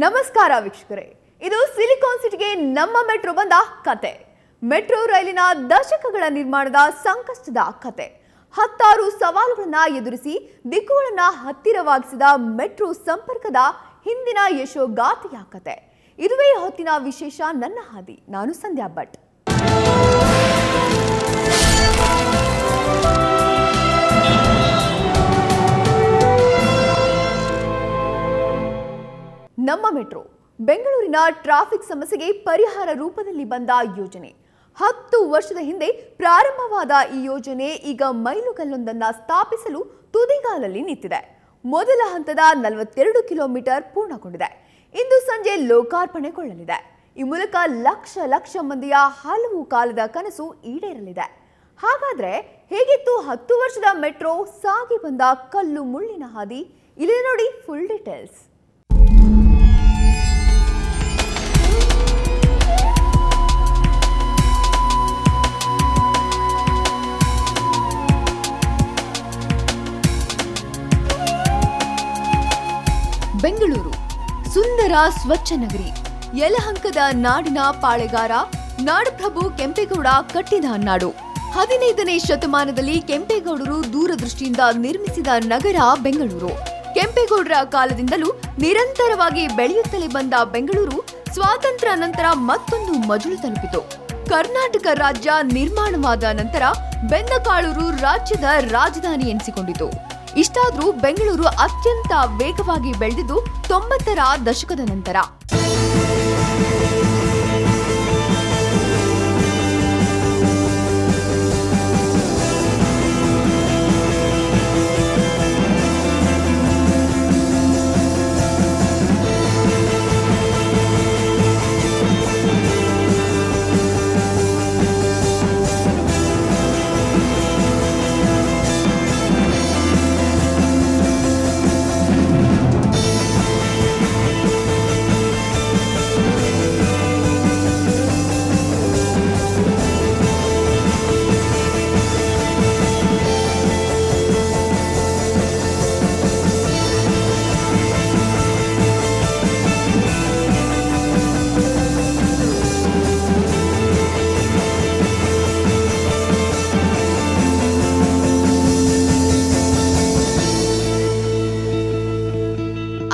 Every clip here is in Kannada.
ನಮಸ್ಕಾರ ವೀಕ್ಷಕರೇ, ಇದು ಸಿಲಿಕಾನ್ ಸಿಟಿಗೆ ನಮ್ಮ ಮೆಟ್ರೋ ಬಂದ ಕತೆ. ಮೆಟ್ರೋ ರೈಲಿನ ದಶಕಗಳ ನಿರ್ಮಾಣದ ಸಂಕಷ್ಟದ ಕತೆ. ಹತ್ತಾರು ಸವಾಲುಗಳನ್ನು ಎದುರಿಸಿ ದಿಕ್ಕುಗಳನ್ನು ಹತ್ತಿರವಾಗಿಸಿದ ಮೆಟ್ರೋ ಸಂಪರ್ಕದ ಹಿಂದಿನ ಯಶೋಗಾಥೆಯ ಕತೆ. ಇದುವೇ ಹೊತ್ತಿನ ವಿಶೇಷ ನನ್ನ ಹಾದಿ. ನಾನು ಸಂಧ್ಯಾ ಭಟ್. ನಮ್ಮ ಮೆಟ್ರೋ ಬೆಂಗಳೂರಿನ ಟ್ರಾಫಿಕ್ ಸಮಸ್ಯೆಗೆ ಪರಿಹಾರ ರೂಪದಲ್ಲಿ ಬಂದ ಯೋಜನೆ. 10 ವರ್ಷದ ಹಿಂದೆ ಪ್ರಾರಂಭವಾದ ಈ ಯೋಜನೆ ಈಗ ಮೈಲುಗಲ್ಲೊಂದನ್ನು ಸ್ಥಾಪಿಸಲು ತುದಿಗಾಲಲ್ಲಿ ನಿಂತಿದೆ. ಮೊದಲ ಹಂತದ 42 ಕಿಲೋಮೀಟರ್ ಪೂರ್ಣಗೊಂಡಿದೆ. ಇಂದು ಸಂಜೆ ಲೋಕಾರ್ಪಣೆಗೊಳ್ಳಲಿದೆ. ಈ ಮೂಲಕ ಲಕ್ಷ ಮಂದಿಯ ಹಲವು ಕಾಲದ ಕನಸು ಈಡೇರಲಿದೆ. ಹಾಗಾದ್ರೆ ಹೇಗಿತ್ತು 10 ವರ್ಷದ ಮೆಟ್ರೋ ಸಾಗಿ ಬಂದ ಕಲ್ಲು ಮುಳ್ಳಿನ ಹಾದಿ? ಇಲ್ಲಿ ನೋಡಿ ಫುಲ್ ಡೀಟೇಲ್ಸ್. ಬೆಂಗಳೂರು ಸುಂದರ ಸ್ವಚ್ಛ ನಗರಿ. ಯಲಹಂಕದ ನಾಡಿನ ಪಾಳೆಗಾರ ನಾಡಪ್ರಭು ಕೆಂಪೇಗೌಡ ಕಟ್ಟಿದ ನಾಡು. 15ನೇ ಶತಮಾನದಲ್ಲಿ ಕೆಂಪೇಗೌಡರು ದೂರದೃಷ್ಟಿಯಿಂದ ನಿರ್ಮಿಸಿದ ನಗರ ಬೆಂಗಳೂರು. ಕೆಂಪೇಗೌಡರ ಕಾಲದಿಂದಲೂ ನಿರಂತರವಾಗಿ ಬೆಳೆಯುತ್ತಲೇ ಬಂದ ಬೆಂಗಳೂರು ಸ್ವಾತಂತ್ರ್ಯ ನಂತರ ಮತ್ತೊಂದು ಮಜಲು ತಲುಪಿತು. ಕರ್ನಾಟಕ ರಾಜ್ಯ ನಿರ್ಮಾಣವಾದ ನಂತರ ಬೆಂದಕಾಳೂರು ರಾಜ್ಯದ ರಾಜಧಾನಿ ಎನಿಸಿಕೊಂಡಿತು. ಇಷ್ಟಾದ್ರೂ ಬೆಂಗಳೂರು ಅತ್ಯಂತ ವೇಗವಾಗಿ ಬೆಳೆದಿದ್ದು 90ರ ದಶಕದ ನಂತರ.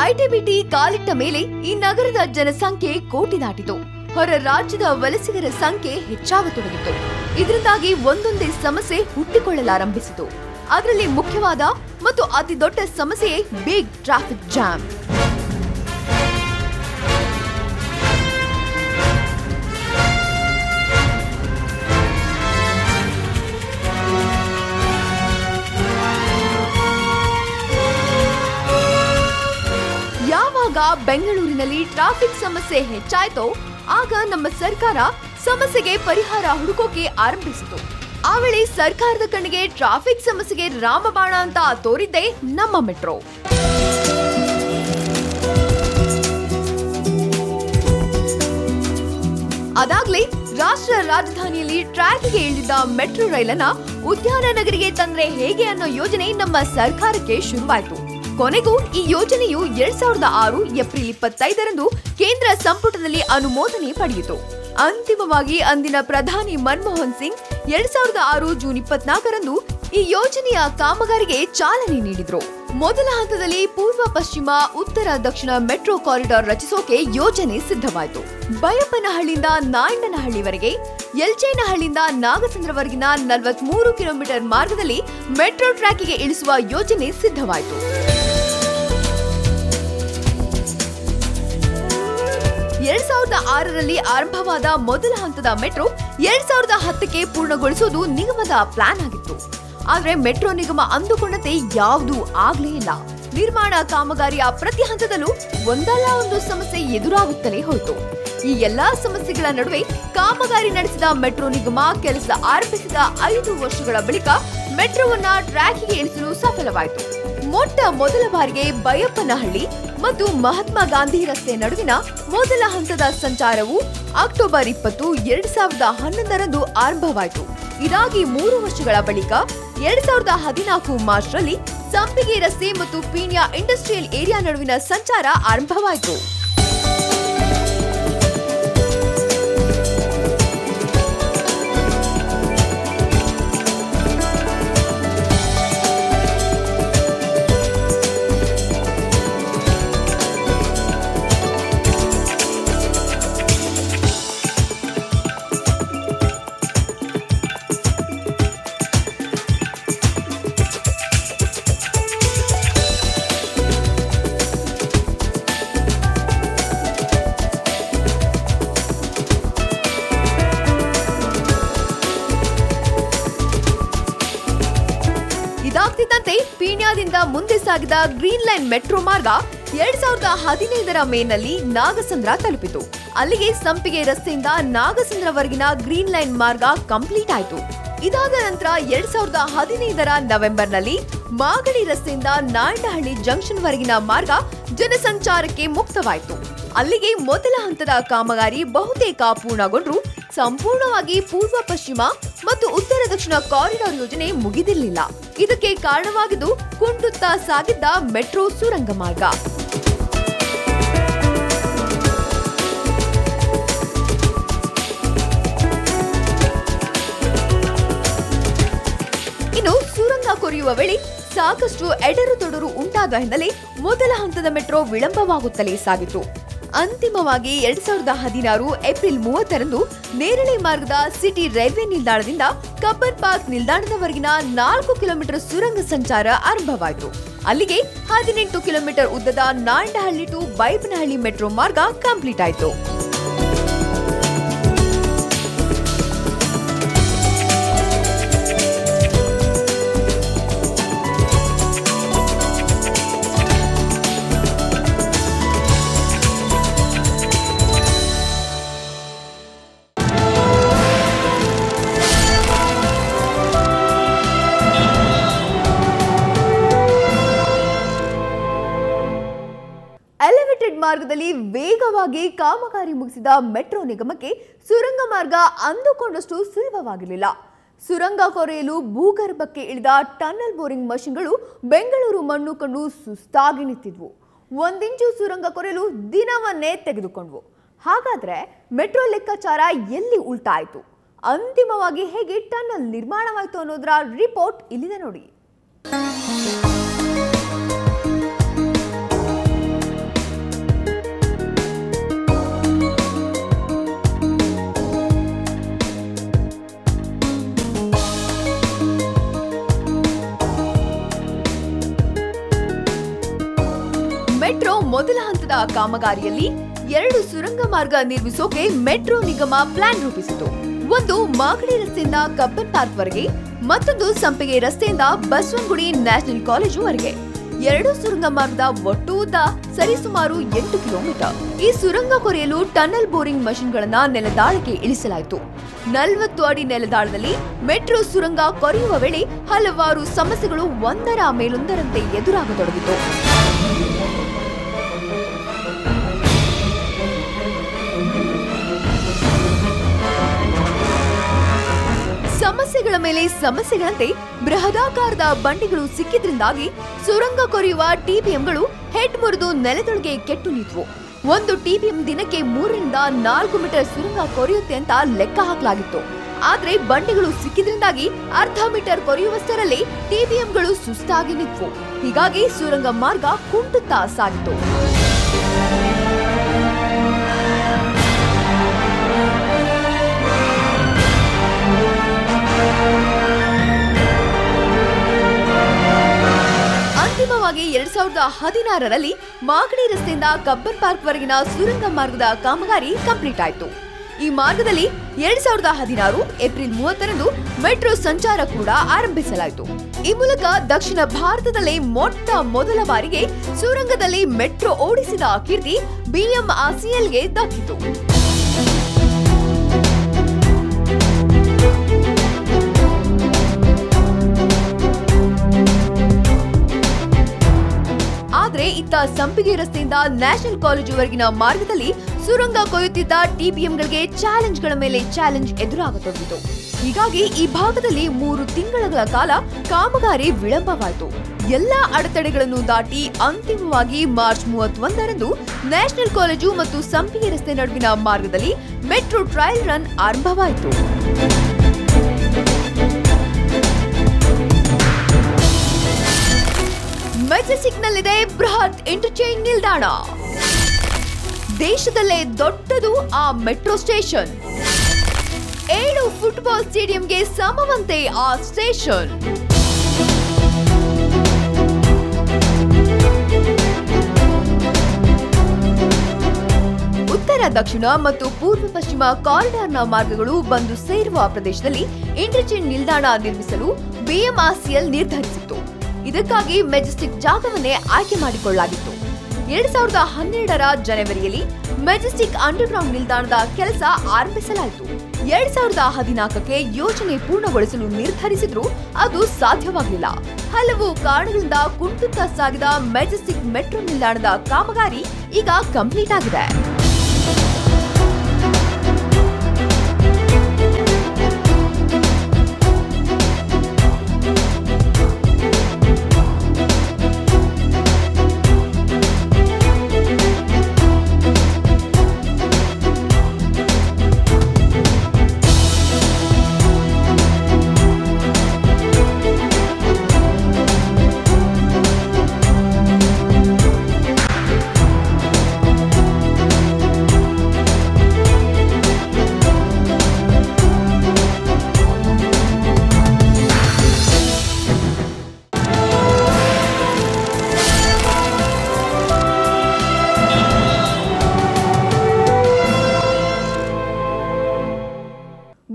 ಐಟಿಬಿಟಿ ಕಾಲಿಟ್ಟ ಮೇಲೆ ಈ ನಗರದ ಜನಸಂಖ್ಯೆ ಕೋಟಿ ದಾಟಿತು. ಹೊರ ರಾಜ್ಯದ ವಲಸಿಗರ ಸಂಖ್ಯೆ ಹೆಚ್ಚಾಗತೊಡಗಿತು. ಇದರಿಂದಾಗಿ ಒಂದೊಂದೇ ಸಮಸ್ಯೆ ಹುಟ್ಟಿಕೊಳ್ಳಲಾರಂಭಿಸಿತು. ಅದರಲ್ಲಿ ಮುಖ್ಯವಾದ ಮತ್ತು ಅತಿ ದೊಡ್ಡ ಸಮಸ್ಯೆ ಬಿಗ್ ಟ್ರಾಫಿಕ್ ಜಾಮ್. ಯಾವಾಗ ಬೆಂಗಳೂರಿನಲ್ಲಿ ಟ್ರಾಫಿಕ್ ಸಮಸ್ಯೆ ಹೆಚ್ಚಾಯ್ತೋ ಆಗ ನಮ್ಮ ಸರ್ಕಾರ ಸಮಸ್ಯೆಗೆ ಪರಿಹಾರ ಹುಡುಕೋಕೆ ಆರಂಭಿಸಿತು. ಆ ವೇಳೆ ಸರ್ಕಾರದ ಕಣ್ಣಿಗೆ ಟ್ರಾಫಿಕ್ ಸಮಸ್ಯೆಗೆ ರಾಮಬಾಣ ಅಂತ ತೋರಿದ್ದೇ ನಮ್ಮ ಮೆಟ್ರೋ. ಅದಾಗ್ಲೇ ರಾಷ್ಟ್ರ ರಾಜಧಾನಿಯಲ್ಲಿ ಟ್ರ್ಯಾಕ್ಗೆ ಇಳಿದಿದ್ದ ಮೆಟ್ರೋ ರೈಲನ್ನ ಉದ್ಯಾನ ನಗರಿಗೆ ತಂದ್ರೆ ಹೇಗೆ ಅನ್ನೋ ಯೋಜನೆ ನಮ್ಮ ಸರ್ಕಾರಕ್ಕೆ ಶುರುವಾಯಿತು. ಕೊನೆಗೂ ಈ ಯೋಜನೆಯು 2006 ಏಪ್ರಿಲ್ 25ರಂದು ಕೇಂದ್ರ ಸಂಪುಟದಲ್ಲಿ ಅನುಮೋದನೆ ಪಡೆಯಿತು. ಅಂತಿಮವಾಗಿ ಅಂದಿನ ಪ್ರಧಾನಿ ಮನಮೋಹನ್ ಸಿಂಗ್ 2006 ಜೂನ್ 24ರಂದು ಈ ಯೋಜನೆಯ ಕಾಮಗಾರಿಗೆ ಚಾಲನೆ ನೀಡಿದ್ರು. ಮೊದಲ ಹಂತದಲ್ಲಿ ಪೂರ್ವ ಪಶ್ಚಿಮ ಉತ್ತರ ದಕ್ಷಿಣ ಮೆಟ್ರೋ ಕಾರಿಡಾರ್ ರಚಿಸೋಕೆ ಯೋಜನೆ ಸಿದ್ಧವಾಯಿತು. ಬೈಯಪ್ಪನಹಳ್ಳಿಯಿಂದ ನಾಯಂಡನಹಳ್ಳಿವರೆಗೆ, ಯಲ್ಚೇನಹಳ್ಳಿಯಿಂದ ನಾಗಸಂದ್ರವರೆಗಿನ 43 ಕಿಲೋಮೀಟರ್ ಮಾರ್ಗದಲ್ಲಿ ಮೆಟ್ರೋ ಟ್ರ್ಯಾಕಿಗೆ ಇಳಿಸುವ ಯೋಜನೆ ಸಿದ್ಧವಾಯಿತು. 2006ರಲ್ಲಿ ಆರಂಭವಾದ ಮೊದಲ ಹಂತದ ಮೆಟ್ರೋ 2010ಕ್ಕೆ ಪೂರ್ಣಗೊಳಿಸುವುದು ನಿಗಮದ ಪ್ಲಾನ್ ಆಗಿತ್ತು. ಆದ್ರೆ ಮೆಟ್ರೋ ನಿಗಮ ಅಂದುಕೊಂಡಂತೆ ಯಾವುದೂ ಆಗ್ಲೇ ಇಲ್ಲ. ನಿರ್ಮಾಣ ಕಾಮಗಾರಿಯ ಪ್ರತಿ ಹಂತದಲ್ಲೂ ಒಂದಲ್ಲ ಒಂದು ಸಮಸ್ಯೆ ಎದುರಾಗುತ್ತಲೇ ಹೋಯಿತು. ಈ ಎಲ್ಲಾ ಸಮಸ್ಯೆಗಳ ನಡುವೆ ಕಾಮಗಾರಿ ನಡೆಸಿದ ಮೆಟ್ರೋ ನಿಗಮ ಕೆಲಸ ಆರಂಭಿಸಿದ 5 ವರ್ಷಗಳ ಬಳಿಕ ಮೆಟ್ರೋವನ್ನ ಟ್ರ್ಯಾಕಿಗೆ ಇಳಿಸಲು ಸಫಲವಾಯಿತು. ಮೊದಲ ಬಾರಿಗೆ ಬೈಯಪ್ಪನಹಳ್ಳಿ ಮತ್ತು ಮಹಾತ್ಮ ಗಾಂಧಿ ರಸ್ತೆ ನಡುವಿನ ಮೊದಲ ಹಂತದ ಸಂಚಾರವು ಅಕ್ಟೋಬರ್ 20, 2011ರಂದು ಆರಂಭವಾಯಿತು. ಇದಾಗಿ 3 ವರ್ಷಗಳ ಬಳಿಕ 2014 ಮಾರ್ಚ್ನಲ್ಲಿ ಸಂಪಿಗೆ ರಸ್ತೆ ಮತ್ತು ಪೀಣ್ಯ ಇಂಡಸ್ಟ್ರಿಯಲ್ ಏರಿಯಾ ನಡುವಿನ ಸಂಚಾರ ಆರಂಭವಾಯಿತು. ಎಂದಿನಂತೆ ಪೀಣ್ಯದಿಂದ ಮುಂದೆ ಸಾಗಿದ ಗ್ರೀನ್ ಲೈನ್ ಮೆಟ್ರೋ ಮಾರ್ಗ 2015ರ ಮೇನಲ್ಲಿ ನಾಗಸಂದ್ರ ತಲುಪಿತು. ಅಲ್ಲಿಗೆ ಸಂಪಿಗೆ ರಸ್ತೆಯಿಂದ ನಾಗಸಂದ್ರವರೆಗಿನ ಗ್ರೀನ್ ಲೈನ್ ಮಾರ್ಗ ಕಂಪ್ಲೀಟ್ ಆಯಿತು. ಇದಾದ ನಂತರ 2015ರ ನವೆಂಬರ್ನಲ್ಲಿ ಮಾಗಡಿ ರಸ್ತೆಯಿಂದ ನಾಯಂಡಹಳ್ಳಿ ಜಂಕ್ಷನ್ ವರೆಗಿನ ಮಾರ್ಗ ಜನಸಂಚಾರಕ್ಕೆ ಮುಕ್ತವಾಯಿತು. ಅಲ್ಲಿಗೆ ಮೊದಲ ಹಂತದ ಕಾಮಗಾರಿ ಬಹುತೇಕ ಪೂರ್ಣಗೊಂಡ್ರು ಸಂಪೂರ್ಣವಾಗಿ ಪೂರ್ವ ಪಶ್ಚಿಮ ಮತ್ತು ಉತ್ತರ ದಕ್ಷಿಣ ಕಾರಿಡಾರ್ ಯೋಜನೆ ಮುಗಿದಿರಲಿಲ್ಲ. ಇದಕ್ಕೆ ಕಾರಣವಾಗಿದ್ದು ಕುಂಟುತ್ತಾ ಸಾಗಿದ್ದ ಮೆಟ್ರೋ ಸುರಂಗ ಮಾರ್ಗ. ಇನ್ನು ಸುರಂಗ ಕೊರೆಯುವ ವೇಳೆ ಸಾಕಷ್ಟು ಎಡರು ತೊಡರು ಉಂಟಾದ ಹಿನ್ನೆಲೆ ಮೊದಲ ಹಂತದ ಮೆಟ್ರೋ ವಿಳಂಬವಾಗುತ್ತಲೇ ಸಾಗಿತು. ಅಂತಿಮವಾಗಿ 2016 ಏಪ್ರಿಲ್ 30ರಂದು ನೇರಳೆ ಮಾರ್ಗದ ಸಿಟಿ ರೈಲ್ವೆ ನಿಲ್ದಾಣದಿಂದ ಕಬ್ಬನ್ ಪಾರ್ಕ್ ನಿಲ್ದಾಣದವರೆಗಿನ 4 ಕಿಲೋಮೀಟರ್ ಸುರಂಗ ಸಂಚಾರ ಆರಂಭವಾಯಿತು. ಅಲ್ಲಿಗೆ 18 ಕಿಲೋಮೀಟರ್ ಉದ್ದದ ನಾಯಂಡಹಳ್ಳಿ ಟು ಬೈಬನಹಳ್ಳಿ ಮೆಟ್ರೋ ಮಾರ್ಗ ಕಂಪ್ಲೀಟ್ ಆಯಿತು. ಎಲಿವೇಟೆಡ್ ಮಾರ್ಗದಲ್ಲಿ ವೇಗವಾಗಿ ಕಾಮಗಾರಿ ಮುಗಿಸಿದ ಮೆಟ್ರೋ ನಿಗಮಕ್ಕೆ ಸುರಂಗ ಮಾರ್ಗ ಅಂದುಕೊಂಡಷ್ಟು ಸುಲಭವಾಗಿರಲಿಲ್ಲ. ಸುರಂಗ ಕೊರೆಯಲು ಭೂಗರ್ಭಕ್ಕೆ ಇಳಿದ ಟನಲ್ ಬೋರಿಂಗ್ ಮಷಿನ್ಗಳು ಬೆಂಗಳೂರು ಮಣ್ಣು ಕಂಡು ಸುಸ್ತಾಗಿ ನಿಂತಿದ್ವು. 1 ಇಂಚು ಸುರಂಗ ಕೊರೆಯಲು ದಿನವನ್ನೇ ತೆಗೆದುಕೊಂಡ್ವು. ಹಾಗಾದ್ರೆ ಮೆಟ್ರೋ ಲೆಕ್ಕಾಚಾರ ಎಲ್ಲಿ ಉಲ್ಟಾಯಿತು? ಅಂತಿಮವಾಗಿ ಹೇಗೆ ಟನಲ್ ನಿರ್ಮಾಣವಾಯಿತು ಅನ್ನೋದರ ರಿಪೋರ್ಟ್ ಇಲ್ಲಿದೆ ನೋಡಿ. ಮೆಟ್ರೋ ಮೊದಲ ಹಂತದ ಕಾಮಗಾರಿಯಲ್ಲಿ 2 ಸುರಂಗ ಮಾರ್ಗ ನಿರ್ಮಿಸೋಕೆ ಮೆಟ್ರೋ ನಿಗಮ ಪ್ಲಾನ್ ರೂಪಿಸಿತು. ಒಂದು ಮಾಗಡಿ ರಸ್ತೆಯಿಂದ ಕಬ್ಬನ್ ಪಾರ್ಕ್ ವರೆಗೆ, ಮತ್ತೊಂದು ಸಂಪಿಗೆ ರಸ್ತೆಯಿಂದ ಬಸವನಗುಡಿ ನ್ಯಾಷನಲ್ ಕಾಲೇಜು ವರೆಗೆ. 2 ಸುರಂಗ ಮಾರ್ಗದ ಒಟ್ಟು ಉದ್ದ ಸರಿಸುಮಾರು 8 ಕಿಲೋಮೀಟರ್. ಈ ಸುರಂಗ ಕೊರೆಯಲು ಟನಲ್ ಬೋರಿಂಗ್ ಮಷಿನ್ಗಳನ್ನ ನೆಲದಾಳಕ್ಕೆ ಇಳಿಸಲಾಯಿತು. 40 ಅಡಿ ನೆಲದಾಳದಲ್ಲಿ ಮೆಟ್ರೋ ಸುರಂಗ ಕೊರೆಯುವ ವೇಳೆ ಹಲವಾರು ಸಮಸ್ಯೆಗಳು ಒಂದರ ಮೇಲೊಂದರಂತೆ ಎದುರಾಗತೊಡಗಿತು. ಸಮಸ್ಯೆಗಳ ಮೇಲೆ ಸಮಸ್ಯೆಗಳಂತೆ ಬೃಹದಾಕಾರದ ಬಂಡಿಗಳು ಸಿಕ್ಕಿದ್ರಿಂದಾಗಿ ಸುರಂಗ ಕೊರೆಯುವ ಟಿಬಿಎಂಗಳು ಹೆಡ್ ಮುರಿದು ನೆಲದೊಳಗೆ ಕೆಟ್ಟು ನಿಂತವು. ಒಂದು ಟಿಬಿಎಂ ದಿನಕ್ಕೆ 3 ರಿಂದ 4 ಮೀಟರ್ ಸುರಂಗ ಕೊರೆಯುತ್ತೆ ಅಂತ ಲೆಕ್ಕ ಹಾಕಲಾಗಿತ್ತು. ಆದ್ರೆ ಬಂಡಿಗಳು ಸಿಕ್ಕಿದ್ರಿಂದಾಗಿ ಅರ್ಧ ಮೀಟರ್ ಕೊರೆಯುವಷ್ಟರಲ್ಲಿ ಟಿಬಿಎಂಗಳು ಸುಸ್ತಾಗಿ ನಿಂತವು. ಹೀಗಾಗಿ ಸುರಂಗ ಮಾರ್ಗ ಕುಂಟುತ್ತಾ ಸಾಗಿತು. ಅಂತಿಮವಾಗಿ 2016ರಲ್ಲಿ ಮಾಗಡಿ ರಸ್ತೆಯಿಂದ ಕಬ್ಬನ್ ಪಾರ್ಕ್ ವರೆಗಿನ ಸುರಂಗ ಮಾರ್ಗದ ಕಾಮಗಾರಿ ಕಂಪ್ಲೀಟ್ ಆಯಿತು. ಈ ಮಾರ್ಗದಲ್ಲಿ 2016 ಏಪ್ರಿಲ್ 30ರಂದು ಮೆಟ್ರೋ ಸಂಚಾರ ಕೂಡ ಆರಂಭಿಸಲಾಯಿತು. ಈ ಮೂಲಕ ದಕ್ಷಿಣ ಭಾರತದಲ್ಲೇ ಮೊಟ್ಟ ಮೊದಲ ಬಾರಿಗೆ ಸುರಂಗದಲ್ಲಿ ಮೆಟ್ರೋ ಓಡಿಸಿದ ಕೀರ್ತಿ BMRCLಗೆ ದಕ್ಕಿತು. ಆದ್ರೆ ಇತ್ತ ಸಂಪಿಗೆ ರಸ್ತೆಯಿಂದ ನ್ಯಾಷನಲ್ ಕಾಲೇಜುವರೆಗಿನ ಮಾರ್ಗದಲ್ಲಿ ಸುರಂಗ ಕೊಯ್ಯುತ್ತಿದ್ದ ಟಿಬಿಎಂಗಳಿಗೆ ಚಾಲೆಂಜ್ಗಳ ಮೇಲೆ ಚಾಲೆಂಜ್ ಎದುರಾಗತೊಡಗಿತು. ಹೀಗಾಗಿ ಈ ಭಾಗದಲ್ಲಿ 3 ತಿಂಗಳ ಕಾಲ ಕಾಮಗಾರಿ ವಿಳಂಬವಾಯಿತು. ಎಲ್ಲಾ ಅಡೆತಡೆಗಳನ್ನು ದಾಟಿ ಅಂತಿಮವಾಗಿ ಮಾರ್ಚ್ 31ರಂದು ನ್ಯಾಷನಲ್ ಕಾಲೇಜು ಮತ್ತು ಸಂಪಿಗೆ ರಸ್ತೆ ನಡುವಿನ ಮಾರ್ಗದಲ್ಲಿ ಮೆಟ್ರೋ ಟ್ರಯಲ್ ರನ್ ಆರಂಭವಾಯಿತು. ಮೆಜೆಸ್ಟಿಕ್ನಲ್ಲಿದೆ ಬೃಹತ್ ಇಂಟರ್ಚೇಂಜ್ ನಿಲ್ದಾಣ. ದೇಶದಲ್ಲೇ ದೊಡ್ಡದು ಆ ಮೆಟ್ರೋ ಸ್ಟೇಷನ್. 7 ಫುಟ್ಬಾಲ್ ಸ್ಟೇಡಿಯಂಗೆ ಸಮವಂತೆ ಆ ಸ್ಟೇಷನ್. ಉತ್ತರ ದಕ್ಷಿಣ ಮತ್ತು ಪೂರ್ವ ಪಶ್ಚಿಮ ಕಾರಿಡಾರ್ನ ಮಾರ್ಗಗಳು ಬಂದು ಸೇರುವ ಪ್ರದೇಶದಲ್ಲಿ ಇಂಟರ್ಚೇಂಜ್ ನಿಲ್ದಾಣ ನಿರ್ಮಿಸಲು BMRCL ನಿರ್ಧರಿಸಿತ್ತು. ಇದಕ್ಕಾಗಿ ಮೆಜೆಸ್ಟಿಕ್ ಜಾಗವನ್ನೇ ಆಯ್ಕೆ ಮಾಡಿಕೊಳ್ಳಲಾಗಿತ್ತು. 2012ರ ಜನವರಿಯಲ್ಲಿ ಮೆಜೆಸ್ಟಿಕ್ ಅಂಡರ್ಗ್ರೌಂಡ್ ನಿಲ್ದಾಣದ ಕೆಲಸ ಆರಂಭಿಸಲಾಯಿತು. 2014ಕ್ಕೆ ಯೋಜನೆ ಪೂರ್ಣಗೊಳಿಸಲು ನಿರ್ಧರಿಸಿದ್ರೂ ಅದು ಸಾಧ್ಯವಾಗಲಿಲ್ಲ. ಹಲವು ಕಾರಣಗಳಿಂದ ಕುಂಟುತ್ತಾ ಸಾಗಿದ ಮೆಜೆಸ್ಟಿಕ್ ಮೆಟ್ರೋ ನಿಲ್ದಾಣದ ಕಾಮಗಾರಿ ಈಗ ಕಂಪ್ಲೀಟ್ ಆಗಿದೆ.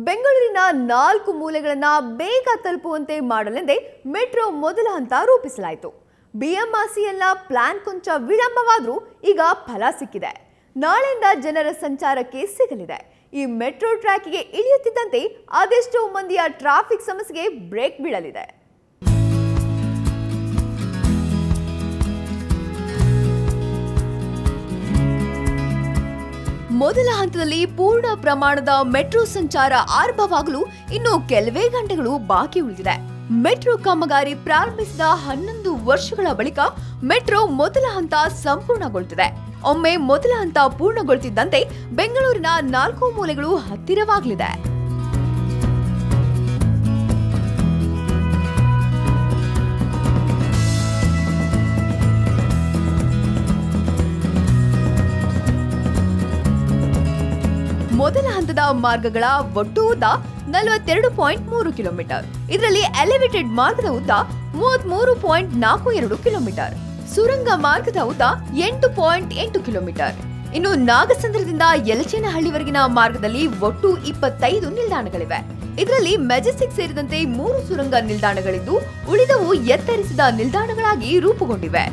ಬೆಂಗಳೂರಿನ 4 ಮೂಲೆಗಳನ್ನ ಬೇಗ ತಲುಪುವಂತೆ ಮಾಡಲೆಂದೇ ಮೆಟ್ರೋ ಮೊದಲ ಹಂತ ರೂಪಿಸಲಾಯಿತು. ಬಿಎಂಆರ್ಸಿ ಎಲ್ಲ ಪ್ಲಾನ್ ಕೊಂಚ ವಿಳಂಬವಾದರೂ ಈಗ ಫಲ ಸಿಕ್ಕಿದೆ. ನಾಳೆಯಿಂದ ಜನರ ಸಂಚಾರಕ್ಕೆ ಸಿಗಲಿದೆ. ಈ ಮೆಟ್ರೋ ಟ್ರ್ಯಾಕ್ಗೆ ಇಳಿಯುತ್ತಿದ್ದಂತೆ ಅದೆಷ್ಟೋ ಮಂದಿಯ ಟ್ರಾಫಿಕ್ ಸಮಸ್ಯೆಗೆ ಬ್ರೇಕ್ ಬೀಳಲಿದೆ. ಮೊದಲ ಹಂತದಲ್ಲಿ ಪೂರ್ಣ ಪ್ರಮಾಣದ ಮೆಟ್ರೋ ಸಂಚಾರ ಆರಂಭವಾಗಲು ಇನ್ನು ಕೆಲವೇ ಗಂಟೆಗಳು ಬಾಕಿ ಉಳಿದಿದೆ. ಮೆಟ್ರೋ ಕಾಮಗಾರಿ ಪ್ರಾರಂಭಿಸಿದ 11 ವರ್ಷಗಳ ಬಳಿಕ ಮೆಟ್ರೋ ಮೊದಲ ಹಂತ ಸಂಪೂರ್ಣಗೊಳ್ಳುತ್ತಿದೆ. ಒಮ್ಮೆ ಮೊದಲ ಹಂತ ಪೂರ್ಣಗೊಳ್ಳುತ್ತಿದ್ದಂತೆ ಬೆಂಗಳೂರಿನ 4 ಮೂಲೆಗಳು ಹತ್ತಿರವಾಗಲಿದೆ. ಮೊದಲ ಹಂತದ ಮಾರ್ಗಗಳ ಒಟ್ಟು ಉದ್ದ 42.3 ಕಿಲೋಮೀಟರ್. ಇದರಲ್ಲಿ ಎಲಿವೇಟೆಡ್ ಮಾರ್ಗದ ಉದ್ದ 33.42 ಕಿಲೋಮೀಟರ್, ಸುರಂಗ ಮಾರ್ಗದ ಉದ್ದ 8.8 ಕಿಲೋಮೀಟರ್. ಇನ್ನು ನಾಗಸಂದ್ರದಿಂದ ಯಲಚೇನಹಳ್ಳಿವರೆಗಿನ ಮಾರ್ಗದಲ್ಲಿ ಒಟ್ಟು 25 ನಿಲ್ದಾಣಗಳಿವೆ. ಇದರಲ್ಲಿ ಮೆಜೆಸ್ಟಿಕ್ ಸೇರಿದಂತೆ 3 ಸುರಂಗ ನಿಲ್ದಾಣಗಳಿದ್ದು ಉಳಿದವು ಎತ್ತರಿಸಿದ ನಿಲ್ದಾಣಗಳಾಗಿ ರೂಪುಗೊಂಡಿವೆ.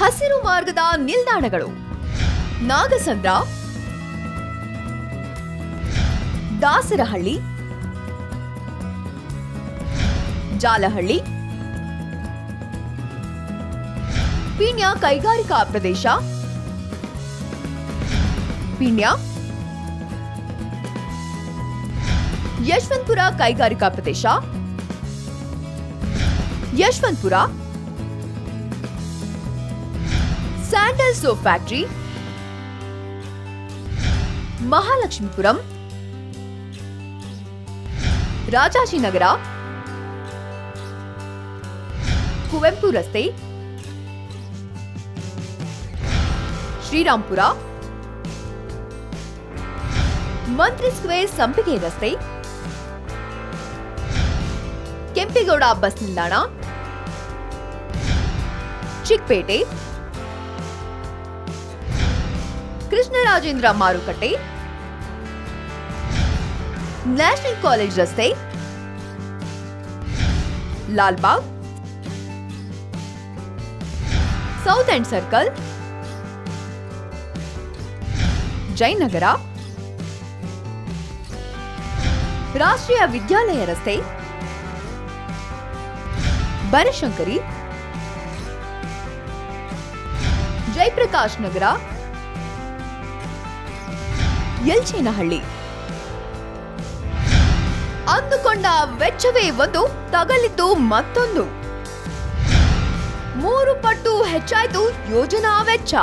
ಹಸಿರು ಮಾರ್ಗದ ನಿಲ್ದಾಣಗಳು: ನಾಗಸಂದ್ರ, ದಾಸರಹಳ್ಳಿ, ಜಾಲಹಳ್ಳಿ, ಪೀಣ್ಯ ಕೈಗಾರಿಕಾ ಪ್ರದೇಶ, ಪೀಣ್ಯ, ಯಶವಂತಪುರ ಕೈಗಾರಿಕಾ ಪ್ರದೇಶ, Yeshwanthpur, sandal soap factory, Mahalakshmipuram, Rajajinagar, Kuvempu ರಸ್ತೆ, ಶ್ರೀರಾಂಪುರ, ಮಂತ್ರಿ ಸ್ಕ್ವೇರ್ ಸಂಪಿಗೆ ರಸ್ತೆ, ಕೆಂಪೇಗೌಡ ಬಸ್ ನಿಲ್ದಾಣ, ಚಿಕ್ಕಪೇಟೆ, ಕೃಷ್ಣರಾಜೇಂದ್ರ ಮಾರುಕಟ್ಟೆ, ನ್ಯಾಷನಲ್ ಕಾಲೇಜ್ ರಸ್ತೆ, Lalbagh, south end circle, Jayanagar, ರಾಷ್ಟ್ರೀಯ ವಿದ್ಯಾಲಯ ರಸ್ತೆ, ಬನಶಂಕರಿ, ಜಯಪ್ರಕಾಶ್ ನಗರ, ಯಲಚೇನಹಳ್ಳಿ. ಅಂದುಕೊಂಡ ವೆಚ್ಚವೇ ಒಂದು, ತಗಲಿದ್ದು ಮತ್ತೊಂದು. 3 ಪಟ್ಟು ಹೆಚ್ಚಾಯಿತು ಯೋಜನಾ ವೆಚ್ಚ.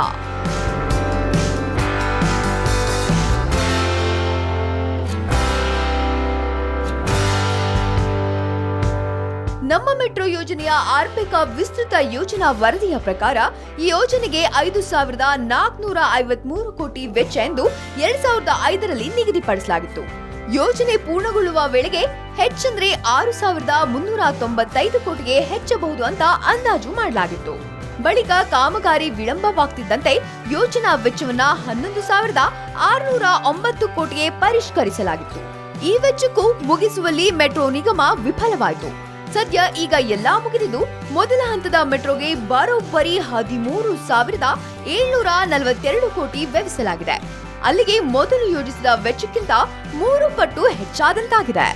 ನಮ್ಮ ಮೆಟ್ರೋ ಯೋಜನೆಯ ಆರಂಭಿಕ ವಿಸ್ತೃತ ಯೋಜನಾ ವರದಿಯ ಪ್ರಕಾರ ಈ ಯೋಜನೆಗೆ 5,453 ಕೋಟಿ ವೆಚ್ಚ ಎಂದು 2005ರಲ್ಲಿ ನಿಗದಿಪಡಿಸಲಾಗಿತ್ತು. ಯೋಜನೆ ಪೂರ್ಣಗೊಳ್ಳುವ ವೇಳೆಗೆ ಹೆಚ್ಚಂದ್ರೆ 6,395 ಕೋಟಿಗೆ ಹೆಚ್ಚಬಹುದು ಅಂತ ಅಂದಾಜು ಮಾಡಲಾಗಿತ್ತು. ಬಳಿಕ ಕಾಮಗಾರಿ ವಿಳಂಬವಾಗ್ತಿದ್ದಂತೆ ಯೋಜನಾ ವೆಚ್ಚವನ್ನ 11,609 ಕೋಟಿಗೆ ಪರಿಷ್ಕರಿಸಲಾಗಿತ್ತು. ಈ ವೆಚ್ಚಕ್ಕೂ ಮುಗಿಸುವಲ್ಲಿ ಮೆಟ್ರೋ ನಿಗಮ ವಿಫಲವಾಯಿತು. ಸದ್ಯ ಈಗ ಎಲ್ಲಾ ಮುಗಿದಿದ್ದು ಮೊದಲ ಹಂತದ ಮೆಟ್ರೋಗೆ ಬರೋಬ್ಬರಿ 13,742 ಕೋಟಿ ವ್ಯಯಿಸಲಾಗಿದೆ. ಅಲ್ಲಿಗೆ ಮೊದಲು ಯೋಜಿಸಿದ ವೆಚ್ಚಕ್ಕಿಂತ 3 ಪಟ್ಟು ಹೆಚ್ಚಾದಂತಾಗಿದೆ.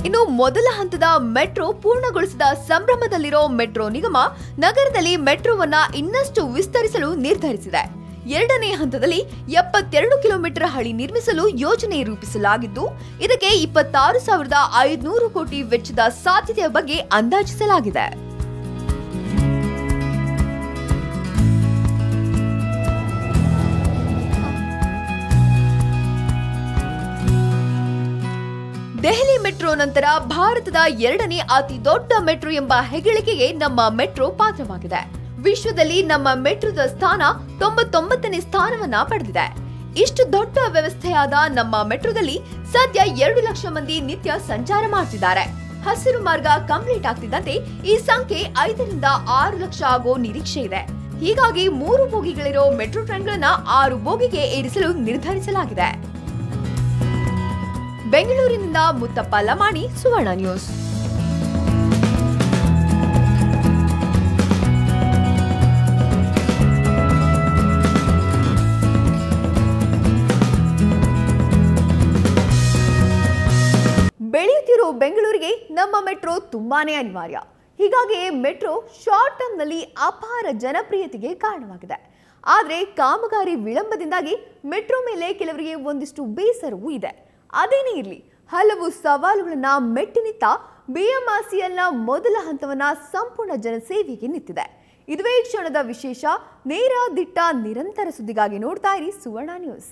ಇನ್ನು ಮೊದಲ ಹಂತದ ಮೆಟ್ರೋ ಪೂರ್ಣಗೊಳಿಸಿದ ಸಂಭ್ರಮದಲ್ಲಿರೋ ಮೆಟ್ರೋ ನಿಗಮ ನಗರದಲ್ಲಿ ಮೆಟ್ರೋವನ್ನ ಇನ್ನಷ್ಟು ವಿಸ್ತರಿಸಲು ನಿರ್ಧರಿಸಿದೆ. ಎರಡನೇ ಹಂತದಲ್ಲಿ 72 ಕಿಲೋಮೀಟರ್ ಹಳಿ ನಿರ್ಮಿಸಲು ಯೋಜನೆ ರೂಪಿಸಲಾಗಿದ್ದು, ಇದಕ್ಕೆ 26,500 ಕೋಟಿ ವೆಚ್ಚದ ಸಾಧ್ಯತೆಯ ಬಗ್ಗೆ ಅಂದಾಜಿಸಲಾಗಿದೆ. ದೆಹಲಿ ಮೆಟ್ರೋ ನಂತರ ಭಾರತದ ಎರಡನೇ ಅತಿ ದೊಡ್ಡ ಮೆಟ್ರೋ ಎಂಬ ಹೆಗ್ಗಳಿಕೆಗೆ ನಮ್ಮ ಮೆಟ್ರೋ ಪಾತ್ರವಾಗಿದೆ. ವಿಶ್ವದಲ್ಲಿ ನಮ್ಮ ಮೆಟ್ರೋದ ಸ್ಥಾನ 99ನೇ ಸ್ಥಾನವನ್ನ ಪಡೆದಿದೆ. ಇಷ್ಟು ದೊಡ್ಡ ವ್ಯವಸ್ಥೆಯಾದ ನಮ್ಮ ಮೆಟ್ರೋದಲ್ಲಿ ಸದ್ಯ 2 ಲಕ್ಷ ಮಂದಿ ನಿತ್ಯ ಸಂಚಾರ ಮಾಡ್ತಿದ್ದಾರೆ. ಹಸಿರು ಮಾರ್ಗ ಕಂಪ್ಲೀಟ್ ಆಗ್ತಿದ್ದಂತೆ ಈ ಸಂಖ್ಯೆ 5ರಿಂದ 6 ಲಕ್ಷ ಆಗೋ ನಿರೀಕ್ಷೆ ಇದೆ. ಹೀಗಾಗಿ 3 ಬೋಗಿಗಳಿರೋ ಮೆಟ್ರೋ ಟ್ರೈನ್ಗಳನ್ನ 6 ಬೋಗಿಗೆ ಏರಿಸಲು ನಿರ್ಧರಿಸಲಾಗಿದೆ. ಬೆಂಗಳೂರಿನಿಂದ ಮುತ್ತಪ್ಪ ಲಮಾಣಿ, ಸುವರ್ಣ ನ್ಯೂಸ್. ಬೆಳೆಯುತ್ತಿರೋ ಬೆಂಗಳೂರಿಗೆ ನಮ್ಮ ಮೆಟ್ರೋ ತುಂಬಾನೇ ಅನಿವಾರ್ಯ. ಹೀಗಾಗಿ ಮೆಟ್ರೋ ಶಾರ್ಟ್ ಟರ್ಮ್ ನಲ್ಲಿ ಅಪಾರ ಜನಪ್ರಿಯತೆಗೆ ಕಾರಣವಾಗಿದೆ. ಆದರೆ ಕಾಮಗಾರಿ ವಿಳಂಬದಿಂದಾಗಿ ಮೆಟ್ರೋ ಮೇಲೆ ಕೆಲವರಿಗೆ ಒಂದಿಷ್ಟು ಬೇಸರವೂ ಇದೆ. ಅದೇನೇ ಇರಲಿ, ಹಲವು ಸವಾಲುಗಳನ್ನ ಮೆಟ್ಟಿ ನಿಂತ BMRCLನ ಮೊದಲ ಹಂತವನ್ನ ಸಂಪೂರ್ಣ ಜನಸೇವೆಗೆ ನಿಂತಿದೆ. ಇದುವೇ ಕ್ಷಣದ ವಿಶೇಷ. ನೇರ ದಿಟ್ಟ ನಿರಂತರ ಸುದ್ದಿಗಾಗಿ ನೋಡ್ತಾ ಇರಿ ಸುವರ್ಣ ನ್ಯೂಸ್.